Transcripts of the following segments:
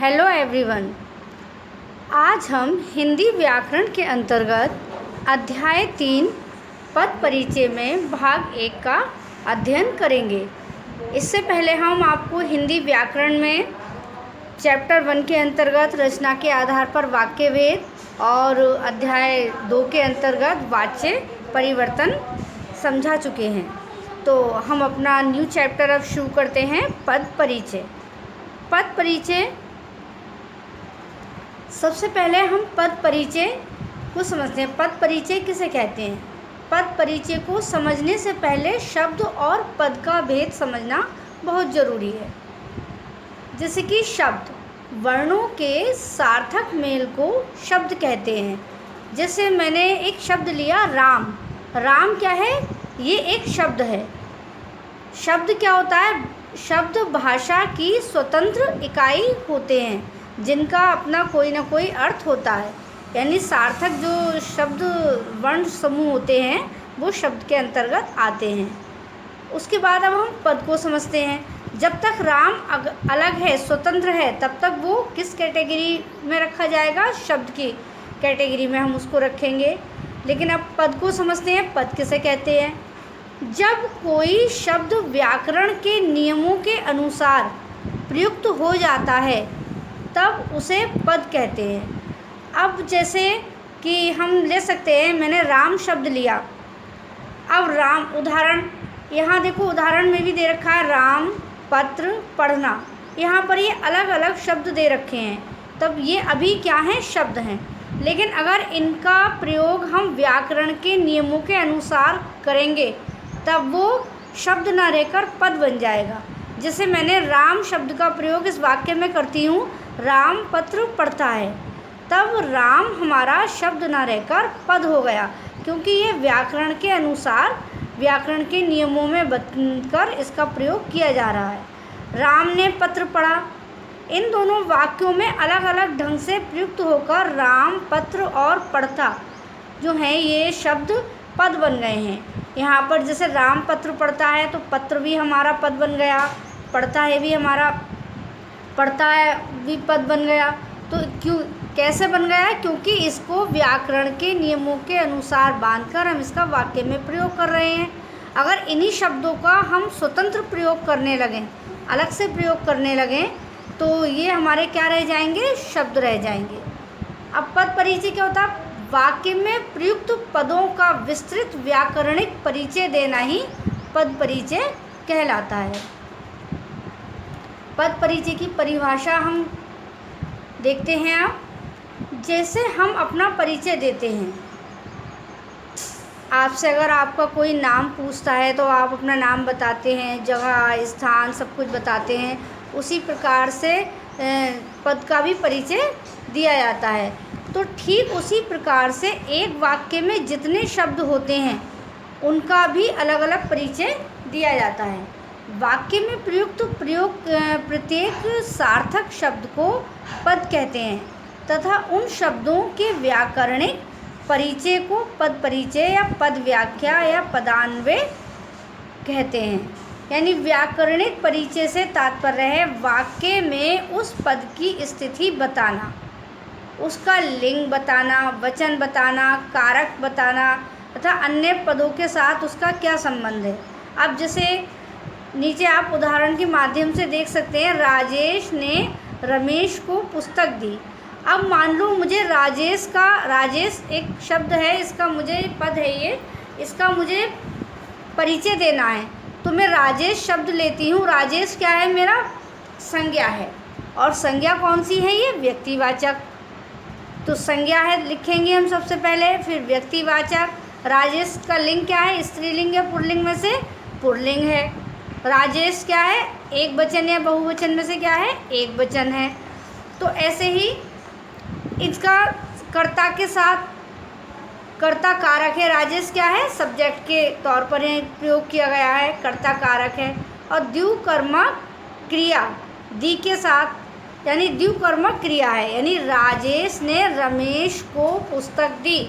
Hello everyone. आज हम हिंदी व्याकरण के अंतर्गत अध्याय 3 पद परिचय में भाग 1 का अध्ययन करेंगे। इससे पहले हम आपको हिंदी व्याकरण में चैप्टर 1 के अंतर्गत रचना के आधार पर वाक्य भेद और अध्याय 2 के अंतर्गत वाच्य परिवर्तन समझा चुके हैं। तो हम अपना न्यू चैप्टर अब शुरू करते हैं। पद परिचय। पद परिचय, सबसे पहले हम पद परिचय को समझते हैं। पद परिचय किसे कहते हैं? पद परिचय को समझने से पहले शब्द और पद का भेद समझना बहुत ज़रूरी है। जैसे कि शब्द, वर्णों के सार्थक मेल को शब्द कहते हैं। जैसे मैंने एक शब्द लिया राम। राम क्या है? ये एक शब्द है। शब्द क्या होता है? शब्द भाषा की स्वतंत्र इकाई होते हैं जिनका अपना कोई ना कोई अर्थ होता है। यानी सार्थक जो शब्द वर्ण समूह होते हैं वो शब्द के अंतर्गत आते हैं। उसके बाद अब हम पद को समझते हैं। जब तक राम अलग है, स्वतंत्र है, तब तक वो किस कैटेगरी में रखा जाएगा? शब्द की कैटेगरी में हम उसको रखेंगे। लेकिन अब पद को समझते हैं। पद किसे कहते हैं? जब कोई शब्द व्याकरण के नियमों के अनुसार प्रयुक्त हो जाता है तब उसे पद कहते हैं। अब जैसे कि हम ले सकते हैं, मैंने राम शब्द लिया। अब राम, उदाहरण यहाँ देखो, उदाहरण में भी दे रखा है राम, पत्र, पढ़ना। यहाँ पर ये अलग अलग शब्द दे रखे हैं, तब ये अभी क्या हैं? शब्द हैं। लेकिन अगर इनका प्रयोग हम व्याकरण के नियमों के अनुसार करेंगे तब वो शब्द ना रहकर पद बन जाएगा। जैसे मैंने राम शब्द का प्रयोग इस वाक्य में करती हूँ, राम पत्र पढ़ता है, तब राम हमारा शब्द ना रहकर पद हो गया, क्योंकि ये व्याकरण के अनुसार, व्याकरण के नियमों में बनकर इसका प्रयोग किया जा रहा है। राम ने पत्र पढ़ा। इन दोनों वाक्यों में अलग अलग ढंग से प्रयुक्त होकर राम, पत्र और पढ़ता जो हैं ये शब्द पद बन गए हैं। यहाँ पर जैसे राम पत्र पढ़ता है तो पत्र भी हमारा पद बन गया, पढ़ता है भी हमारा, पढ़ता है भी पद बन गया। तो क्यों, कैसे बन गया? क्योंकि इसको व्याकरण के नियमों के अनुसार बांधकर हम इसका वाक्य में प्रयोग कर रहे हैं। अगर इन्हीं शब्दों का हम स्वतंत्र प्रयोग करने लगें, अलग से प्रयोग करने लगें, तो ये हमारे क्या रह जाएंगे? शब्द रह जाएंगे। अब पद परिचय क्या होता है? वाक्य में प्रयुक्त पदों का विस्तृत व्याकरणिक परिचय देना ही पद परिचय कहलाता है। पद परिचय की परिभाषा हम देखते हैं। अब जैसे हम अपना परिचय देते हैं, आपसे अगर आपका कोई नाम पूछता है तो आप अपना नाम बताते हैं, जगह, स्थान, सब कुछ बताते हैं। उसी प्रकार से पद का भी परिचय दिया जाता है। तो ठीक उसी प्रकार से एक वाक्य में जितने शब्द होते हैं उनका भी अलग अलग परिचय दिया जाता है। वाक्य में प्रत्येक सार्थक शब्द को पद कहते हैं तथा उन शब्दों के व्याकरणिक परिचय को पद परिचय या पद व्याख्या या पदान्वय कहते हैं। यानी व्याकरणिक परिचय से तात्पर्य है वाक्य में उस पद की स्थिति बताना, उसका लिंग बताना, वचन बताना, कारक बताना तथा अन्य पदों के साथ उसका क्या संबंध है। अब जैसे नीचे आप उदाहरण के माध्यम से देख सकते हैं, राजेश ने रमेश को पुस्तक दी। अब मान लो मुझे राजेश का, राजेश एक शब्द है, इसका मुझे पद है ये, इसका मुझे परिचय देना है, तो मैं राजेश शब्द लेती हूँ। राजेश क्या है? मेरा संज्ञा है, और संज्ञा कौन सी है? ये व्यक्तिवाचक। तो संज्ञा है लिखेंगे हम सबसे पहले, फिर व्यक्तिवाचक। राजेश का लिंग क्या है? स्त्रीलिंग या पुल्लिंग में से पुल्लिंग है। राजेश क्या है? एक वचन या बहुवचन में से क्या है? एक वचन है। तो ऐसे ही इसका कर्ता के साथ, कर्ता कारक है। राजेश क्या है? सब्जेक्ट के तौर पर प्रयोग किया गया है, कर्ता कारक है। और द्विकर्मक क्रिया दी के साथ, यानी द्विकर्मक क्रिया है। यानी राजेश ने रमेश को पुस्तक दी,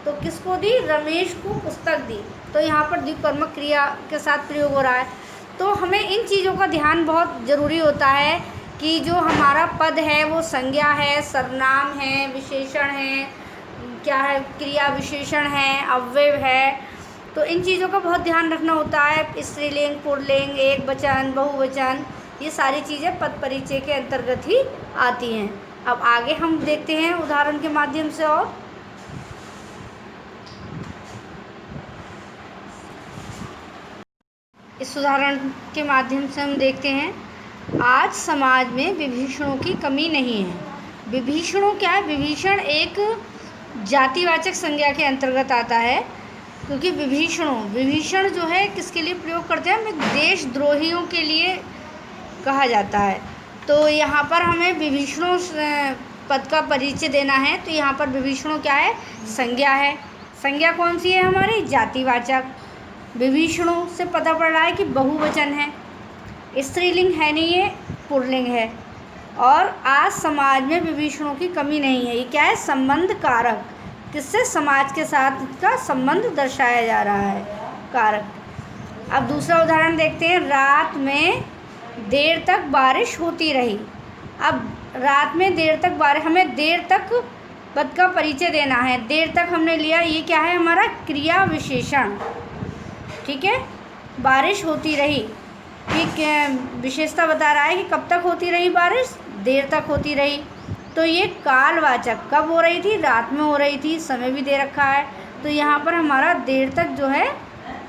तो किसको दी? रमेश को पुस्तक दी। तो यहाँ पर द्विकर्मक क्रिया के साथ प्रयोग हो रहा है। तो हमें इन चीज़ों का ध्यान बहुत ज़रूरी होता है कि जो हमारा पद है वो संज्ञा है, सर्वनाम है, विशेषण है, क्या है, क्रिया विशेषण है, अव्यय है। तो इन चीज़ों का बहुत ध्यान रखना होता है। स्त्रीलिंग, पुल्लिंग, एक वचन, बहुवचन, ये सारी चीज़ें पद परिचय के अंतर्गत ही आती हैं। अब आगे हम देखते हैं उदाहरण के माध्यम से। और इस उदाहरण के माध्यम से हम देखते हैं, आज समाज में विभीषणों की कमी नहीं है। विभीषणों क्या है? विभीषण एक जातिवाचक संज्ञा के अंतर्गत आता है, क्योंकि विभीषण जो है किसके लिए प्रयोग करते हैं? हमें देशद्रोहियों के लिए कहा जाता है। तो यहाँ पर हमें विभीषणों पद का परिचय देना है। तो यहाँ पर विभीषणों क्या है? संज्ञा है। संज्ञा कौन सी है? हमारी जातिवाचक। विभीषणों से पता पड़ रहा है कि बहुवचन है, स्त्रीलिंग है नहीं, ये पुल्लिंग है। और आज समाज में विभीषणों की कमी नहीं है, ये क्या है? संबंध कारक। किससे? समाज के साथ इसका संबंध दर्शाया जा रहा है, कारक। अब दूसरा उदाहरण देखते हैं। रात में देर तक बारिश होती रही। अब रात में देर तक बारिश, हमें देर तक पद का परिचय देना है। देर तक हमने लिया, ये क्या है? हमारा क्रिया विशेषण। ठीक है, बारिश होती रही, ठीक है, विशेषता बता रहा है कि कब तक होती रही बारिश? देर तक होती रही। तो ये कालवाचक, कब हो रही थी? रात में हो रही थी, समय भी दे रखा है। तो यहाँ पर हमारा देर तक जो है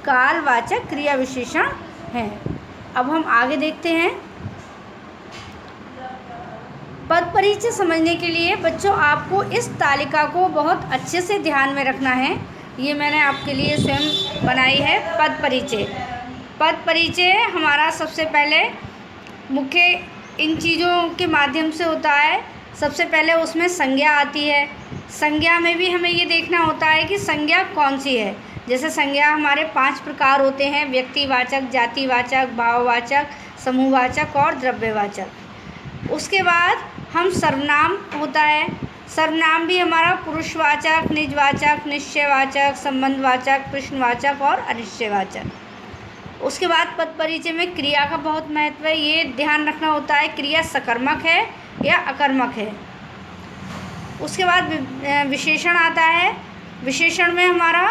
कालवाचक क्रिया विशेषण है। अब हम आगे देखते हैं। पद परिचय समझने के लिए बच्चों आपको इस तालिका को बहुत अच्छे से ध्यान में रखना है। ये मैंने आपके लिए स्वयं बनाई है। पद परिचय, पद परिचय हमारा सबसे पहले मुख्य इन चीज़ों के माध्यम से होता है। सबसे पहले उसमें संज्ञा आती है। संज्ञा में भी हमें ये देखना होता है कि संज्ञा कौन सी है। जैसे संज्ञा हमारे 5 प्रकार होते हैं: व्यक्तिवाचक, जातिवाचक, भाववाचक, समूहवाचक और द्रव्यवाचक। उसके बाद हम सर्वनाम होता है। सर्वनाम भी हमारा पुरुषवाचक, निजवाचक, निश्चयवाचक, संबंधवाचक, प्रश्नवाचक और अनिश्चयवाचक। उसके बाद पद परिचय में क्रिया का बहुत महत्व है। ये ध्यान रखना होता है क्रिया सकर्मक है या अकर्मक है। उसके बाद विशेषण आता है। विशेषण में हमारा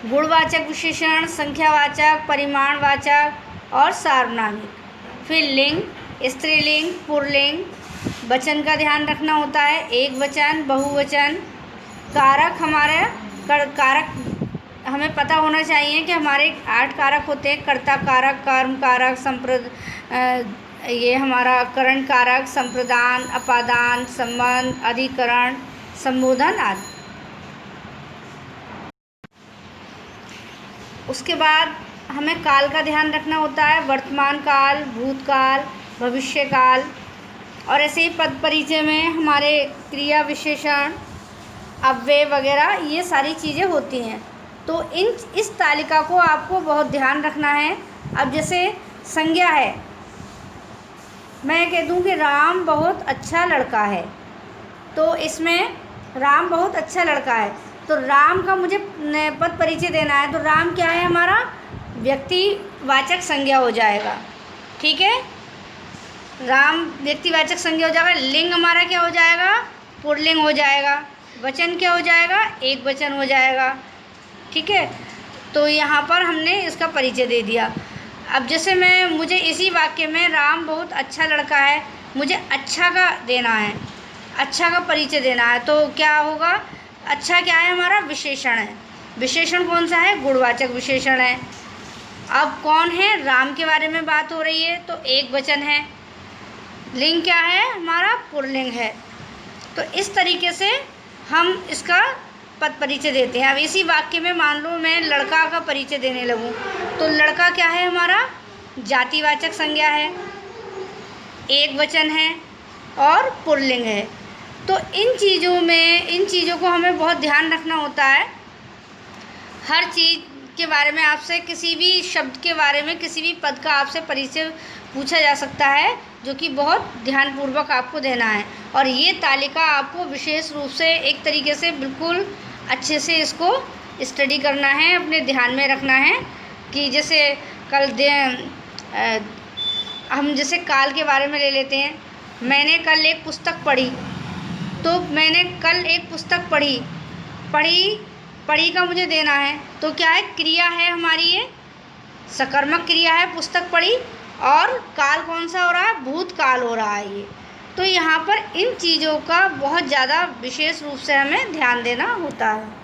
गुणवाचक विशेषण, संख्यावाचक, परिमाणवाचक और सार्वनामिक। फिर लिंग, स्त्रीलिंग, पुल्लिंग, वचन का ध्यान रखना होता है, एक वचन, बहुवचन। कारक, हमारे कारक हमें पता होना चाहिए कि हमारे 8 कारक होते हैं: कर्ता कारक, कर्म कारक, ये हमारा करण कारक, संप्रदान, अपादान, संबंध, अधिकरण, संबोधन आदि। उसके बाद हमें काल का ध्यान रखना होता है: वर्तमान काल, भूतकाल, भविष्य काल। और ऐसे ही पद परिचय में हमारे क्रिया विशेषण, अव्यय वगैरह ये सारी चीज़ें होती हैं। तो इस तालिका को आपको बहुत ध्यान रखना है। अब जैसे संज्ञा है, मैं कह दूं कि राम बहुत अच्छा लड़का है, तो इसमें राम बहुत अच्छा लड़का है, तो राम का मुझे पद परिचय देना है। तो राम क्या है? हमारा व्यक्तिवाचक संज्ञा हो जाएगा। ठीक है, राम व्यक्तिवाचक संज्ञा हो जाएगा। लिंग हमारा क्या हो जाएगा? पुल्लिंग हो जाएगा। वचन क्या हो जाएगा? एक वचन हो जाएगा। ठीक है, तो यहाँ पर हमने इसका परिचय दे दिया। अब जैसे मुझे इसी वाक्य में राम बहुत अच्छा लड़का है, मुझे अच्छा का देना है, अच्छा का परिचय देना है। तो क्या होगा? अच्छा क्या है? हमारा विशेषण है। विशेषण कौन सा है? गुणवाचक विशेषण है। अब कौन है? राम के बारे में बात हो रही है, तो एक वचन है। लिंग क्या है? हमारा पुल्लिंग है। तो इस तरीके से हम इसका पद परिचय देते हैं। अब इसी वाक्य में मान लो मैं लड़का का परिचय देने लगूं, तो लड़का क्या है? हमारा जातिवाचक संज्ञा है, एक वचन है और पुल्लिंग है। तो इन चीज़ों को हमें बहुत ध्यान रखना होता है। हर चीज़ के बारे में आपसे, किसी भी शब्द के बारे में, किसी भी पद का आपसे परिचय पूछा जा सकता है, जो कि बहुत ध्यानपूर्वक आपको देना है। और ये तालिका आपको विशेष रूप से एक तरीके से बिल्कुल अच्छे से इसको स्टडी करना है, अपने ध्यान में रखना है। कि जैसे कल हम जैसे काल के बारे में ले लेते हैं। मैंने कल एक पुस्तक पढ़ी, तो मैंने कल एक पुस्तक पढ़ी, पढ़ी पढ़ी का मुझे देना है, तो क्या है, क्रिया है हमारी, ये सकर्मक क्रिया है, पुस्तक पढ़ी। और काल कौन सा हो रहा है, भूतकाल हो रहा है ये। तो यहाँ पर इन चीज़ों का बहुत ज़्यादा विशेष रूप से हमें ध्यान देना होता है।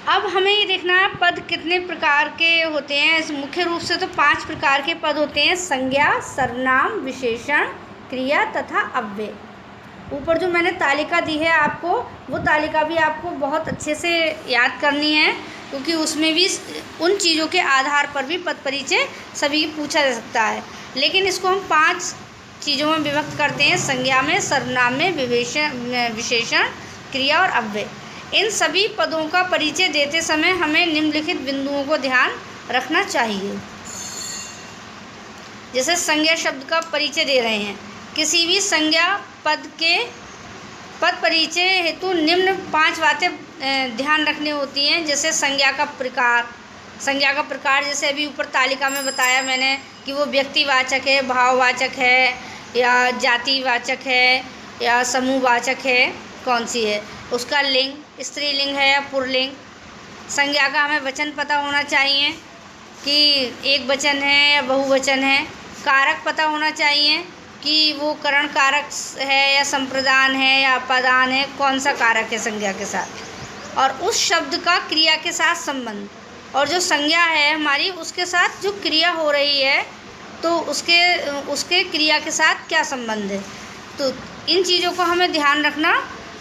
अब हमें ये देखना है पद कितने प्रकार के होते हैं। मुख्य रूप से तो 5 प्रकार के पद होते हैं: संज्ञा, सर्वनाम, विशेषण, क्रिया तथा अव्यय। ऊपर जो मैंने तालिका दी है आपको, वो तालिका भी आपको बहुत अच्छे से याद करनी है, क्योंकि उसमें भी उन चीज़ों के आधार पर भी पद परिचय सभी पूछा जा सकता है। लेकिन इसको हम 5 चीज़ों में विभक्त करते हैं: संज्ञा में, सर्वनाम में, विशेषण, क्रिया और अव्यय। इन सभी पदों का परिचय देते समय हमें निम्नलिखित बिंदुओं को ध्यान रखना चाहिए। जैसे संज्ञा शब्द का परिचय दे रहे हैं, किसी भी संज्ञा पद के पद परिचय हेतु निम्न 5 बातें ध्यान रखनी होती हैं। जैसे संज्ञा का प्रकार, जैसे अभी ऊपर तालिका में बताया मैंने कि वो व्यक्तिवाचक है, भाववाचक है, या जातिवाचक है, या समूहवाचक है, कौन सी है। उसका लिंग, स्त्रीलिंग है या पुल्लिंग। संज्ञा का हमें वचन पता होना चाहिए कि एक वचन है या बहुवचन है। कारक पता होना चाहिए कि वो करण कारक है या संप्रदान है या अपादान है, कौन सा कारक है संज्ञा के साथ। और उस शब्द का क्रिया के साथ संबंध, और जो संज्ञा है हमारी उसके साथ जो क्रिया हो रही है, तो उसके क्रिया के साथ क्या संबंध है। तो इन चीज़ों को हमें ध्यान रखना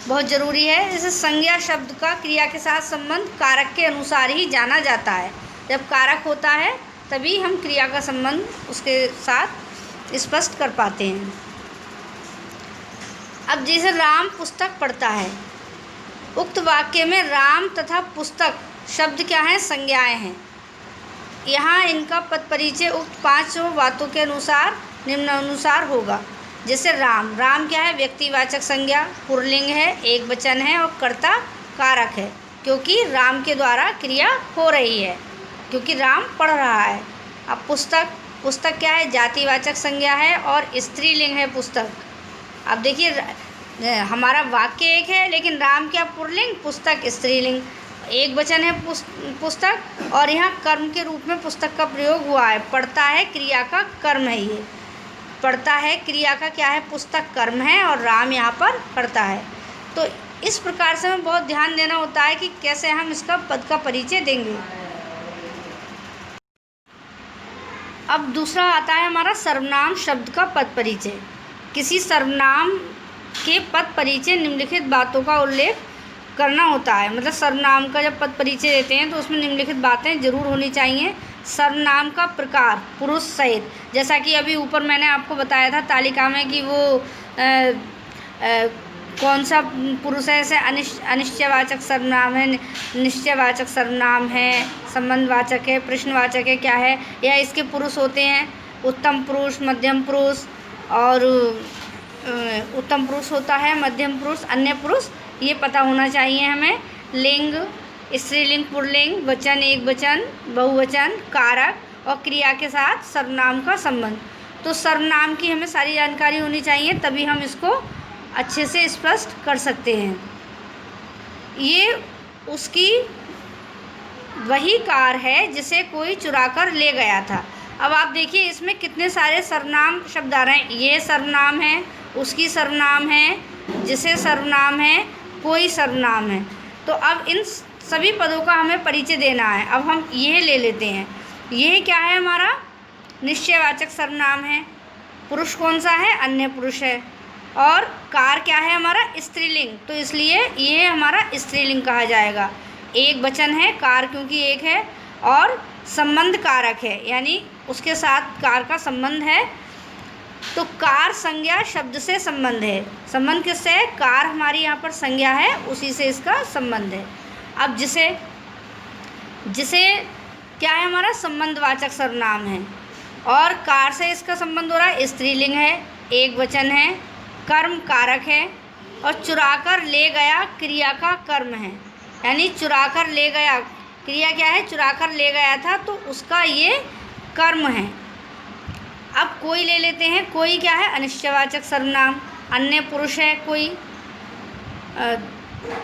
बहुत ज़रूरी है। जैसे संज्ञा शब्द का क्रिया के साथ संबंध कारक के अनुसार ही जाना जाता है। जब कारक होता है तभी हम क्रिया का संबंध उसके साथ स्पष्ट कर पाते हैं। अब जैसे राम पुस्तक पढ़ता है, उक्त वाक्य में राम तथा पुस्तक शब्द क्या हैं, संज्ञाएं हैं। यहाँ इनका पद परिचय उक्त 5 बातों के अनुसार निम्नानुसार होगा। जैसे राम क्या है, व्यक्तिवाचक संज्ञा, पुल्लिंग है, एक वचन है और कर्ता कारक है, क्योंकि राम के द्वारा क्रिया हो रही है, क्योंकि राम पढ़ रहा है। अब पुस्तक क्या है, जातिवाचक संज्ञा है और स्त्रीलिंग है पुस्तक। अब देखिए हमारा वाक्य एक है, लेकिन राम क्या पुल्लिंग, पुस्तक स्त्रीलिंग, एक वचन है पुस्तक, और यहाँ कर्म के रूप में पुस्तक का प्रयोग हुआ है। पढ़ता है क्रिया का कर्म है, ये पढ़ता है क्रिया का क्या है, पुस्तक कर्म है, और राम यहाँ पर करता है। तो इस प्रकार से हमें बहुत ध्यान देना होता है कि कैसे हम इसका पद का परिचय देंगे। अब दूसरा आता है हमारा सर्वनाम शब्द का पद परिचय। किसी सर्वनाम के पद परिचय निम्नलिखित बातों का उल्लेख करना होता है। मतलब सर्वनाम का जब पद परिचय देते हैं तो उसमें निम्नलिखित बातें जरूर होनी चाहिए। सर्वनाम का प्रकार पुरुष सहित, जैसा कि अभी ऊपर मैंने आपको बताया था तालिका में कि वो कौन सा पुरुष है। जैसे अनिश्चयवाचक सर्वनाम है, निश्चयवाचक सर्वनाम है, संबंधवाचक है, प्रश्नवाचक है, क्या है, या इसके पुरुष होते हैं उत्तम पुरुष, मध्यम पुरुष, और उत्तम पुरुष होता है, मध्यम पुरुष, अन्य पुरुष, ये पता होना चाहिए हमें। लिंग, स्त्रीलिंग, पुल्लिंग, वचन, एक वचन, बहुवचन, कारक और क्रिया के साथ सर्वनाम का संबंध। तो सर्वनाम की हमें सारी जानकारी होनी चाहिए, तभी हम इसको अच्छे से स्पष्ट कर सकते हैं। ये उसकी वही कार है जिसे कोई चुरा कर ले गया था। अब आप देखिए इसमें कितने सारे सर्वनाम शब्द आ रहे हैं। ये सर्वनाम है, उसकी सर्वनाम है, जिसे सर्वनाम है, कोई सर्वनाम है। तो अब इन सभी पदों का हमें परिचय देना है। अब हम ये ले लेते हैं। यह क्या है हमारा निश्चयवाचक सर्वनाम है। पुरुष कौन सा है, अन्य पुरुष है। और कार क्या है हमारा स्त्रीलिंग, तो इसलिए ये हमारा स्त्रीलिंग कहा जाएगा। एक वचन है, कार क्योंकि एक है, और संबंध कारक है, यानी उसके साथ कार का संबंध है। तो कार संज्ञा शब्द से संबंध है। संबंध किससे है, कार हमारी यहाँ पर संज्ञा है, उसी से इसका संबंध है। अब जिसे क्या है हमारा संबंधवाचक सर्वनाम है, और कार से इसका संबंध हो रहा है, स्त्रीलिंग है, एक वचन है, कर्म कारक है, और चुराकर ले गया क्रिया का कर्म है। यानी चुराकर ले गया क्रिया क्या है, चुरा कर ले गया था, तो उसका ये कर्म है। अब कोई ले लेते हैं। कोई क्या है, अनिश्चयवाचक सर्वनाम। अन्य पुरुष है कोई,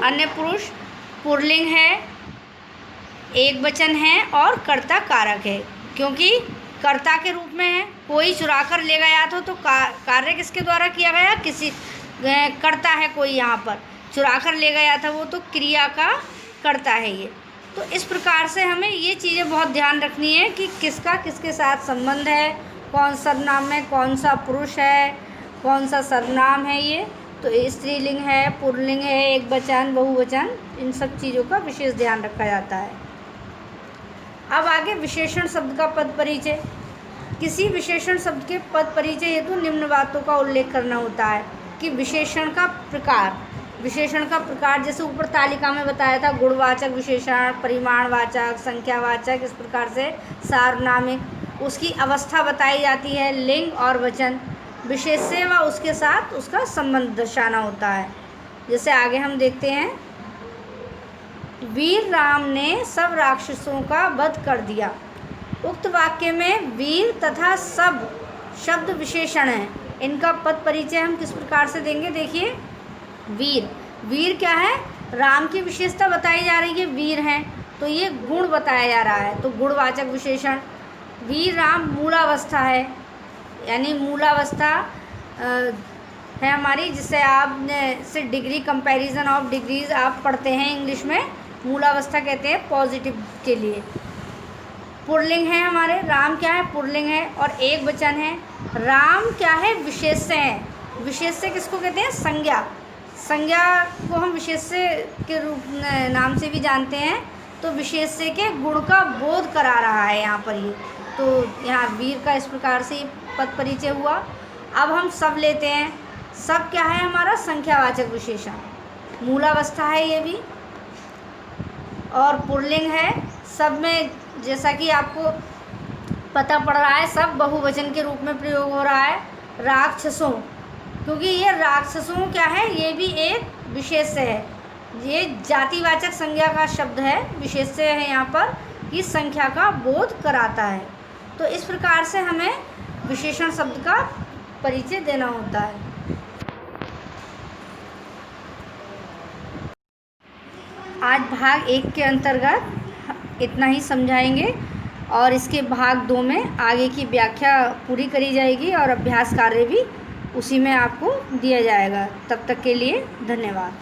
अन्य पुरुष पुल्लिंग है, एक वचन है और कर्ता कारक है, क्योंकि कर्ता के रूप में है। कोई चुरा कर ले गया था, तो कार्य किसके द्वारा किया गया, किसी कर्ता है कोई, यहाँ पर चुरा कर ले गया था वो तो क्रिया का कर्ता है ये। तो इस प्रकार से हमें ये चीज़ें बहुत ध्यान रखनी है कि किसका किसके साथ संबंध है, कौन सर्वनाम में कौन सा पुरुष है, कौन सा सर्वनाम है ये। तो स्त्रीलिंग है, पुल्लिंग है, एक वचन, बहुवचन, इन सब चीज़ों का विशेष ध्यान रखा जाता है। अब आगे विशेषण शब्द का पद परिचय। किसी विशेषण शब्द के पद परिचय हेतु निम्न बातों का उल्लेख करना होता है कि विशेषण का प्रकार। विशेषण का प्रकार जैसे ऊपर तालिका में बताया था, गुणवाचक विशेषण, परिमाणवाचक, संख्यावाचक, इस प्रकार से सार्वनामिक। उसकी अवस्था बताई जाती है, लिंग और वचन, विशेष से व उसके साथ उसका संबंध दर्शाना होता है। जैसे आगे हम देखते हैं, वीर राम ने सब राक्षसों का वध कर दिया। उक्त वाक्य में वीर तथा सब शब्द विशेषण हैं। इनका पद परिचय हम किस प्रकार से देंगे, देखिए। वीर, वीर क्या है, राम की विशेषता बताई जा रही है, वीर हैं, तो ये गुण बताया जा रहा है, तो गुणवाचक विशेषण। वीर राम मूलावस्था है, यानी मूलावस्था है हमारी, जिससे आपने से डिग्री, कंपैरिजन ऑफ डिग्रीज आप पढ़ते हैं इंग्लिश में, मूलावस्था कहते हैं पॉजिटिव के लिए। पुल्लिंग है हमारे, राम क्या है, पुल्लिंग है और एक वचन है। राम क्या है, विशेष्य है। विशेष्य किसको कहते हैं, संज्ञा। संज्ञा को हम विशेष्य के रूप नाम से भी जानते हैं। तो विशेष्य के गुण का बोध करा रहा है यहाँ पर ये। तो यहाँ वीर का इस प्रकार से पद परिचय हुआ। अब हम सब लेते हैं। सब क्या है हमारा, संख्यावाचक विशेषण, मूलावस्था है ये भी, और पुल्लिंग है। सब में जैसा कि आपको पता पड़ रहा है, सब बहुवचन के रूप में प्रयोग हो रहा है। राक्षसों, क्योंकि ये राक्षसों क्या है, ये भी एक विशेष्य है। ये जातिवाचक संज्ञा का शब्द है, विशेष्य है यहाँ पर, कि संख्या का बोध कराता है। तो इस प्रकार से हमें विशेषण शब्द का परिचय देना होता है। आज भाग 1 के अंतर्गत इतना ही समझाएंगे और इसके भाग 2 में आगे की व्याख्या पूरी करी जाएगी और अभ्यास कार्य भी उसी में आपको दिया जाएगा। तब तक के लिए धन्यवाद।